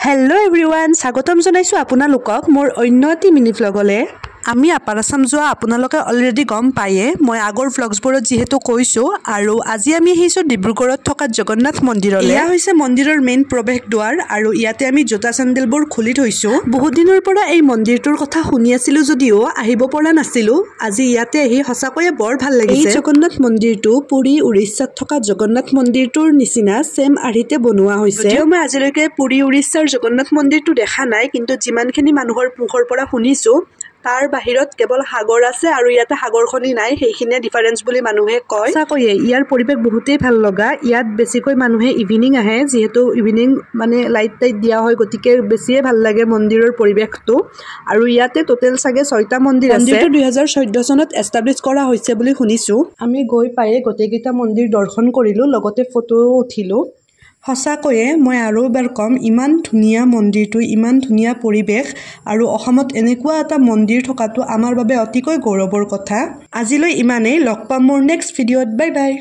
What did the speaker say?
hello everyone स्वागतम जनाइছো আপোনালোকক মোৰ অন্য এটি মিনি ভ্লগলে আমি আপাৰ আসাম যোৱা আপোনালোকে অলৰেডি গম পায়ে মই আগৰ ভ্লগছবোৰত যেহেতু কৈছো আৰু আজি আমি আহিছো ডিব্ৰুগড়ত থকা জগন্নাথ মন্দিৰলৈ ইয়া হৈছে মন্দিৰৰ মেইন প্ৰৱেশ দ্বাৰ আৰু ইয়াতে আমি জোতা চেন্ডেলবোৰ খুলি থৈছো বহুত দিনৰ পৰা এই মন্দিৰটোৰ কথা শুনি আছিল যদিও আহিব পৰা নাছিলো আজি ইয়াতে আহি হসাকয়ে বৰ ভাল লাগিছে এই জগন্নাথ মন্দিৰটো পুৰী উৰিষ্যাত থকা জগন্নাথ মন্দিৰটোৰ নিচিনা সেম আৰিতে বনোৱা হৈছে যদিও মই আজিলৈকে পুৰী উৰিষ্যাৰ জগন্নাথ মন্দিৰটো দেখা নাই কিন্তু যিমানখিনি মানুহৰ মুখৰ পৰা শুনিছো তাৰ বাহিৰত কেৱল সাগৰ আছে আৰু ইয়াতে সাগৰখনি নাই সেইখিনিয়ে ডিফাৰেন্স বুলি মানুহে কয় সাকয়ে ইয়াৰ পৰিবেশ বহুতেই ভাল লগা ইয়াত বেছিকৈ মানুহে ইভিনিং আহে যেহেতু ইভিনিং মানে লাইট দিয়া হয় গতিকে বেছিয়ে ভাল লাগে মন্দিৰৰ পৰিবেশটো আৰু ইয়াতে টোটেল সাগে 6টা মন্দিৰ আছে মন্দিৰটো 2014 চনত এস্টাব্লিশ কৰা হৈছে বুলি শুনিছো আমি গৈ পায়ে গটেকিটা মন্দিৰ দৰ্শন কৰিলো লগতে ফটো উঠিলো হসাকয়ে মই আৰু এবাৰ কম ইমান ধুনিয়া মন্দিৰটো ইমান ধুনিয়া পৰিবেশ আৰু অসমত এনেকুৱা এটা মন্দিৰ থকাটো আমাৰ বাবে অতিকৈ গৌৰৱৰ কথা আজিলৈ ইমানেই লগ পাম মোৰ নেক্সট ভিডিঅ'ত বাই বাই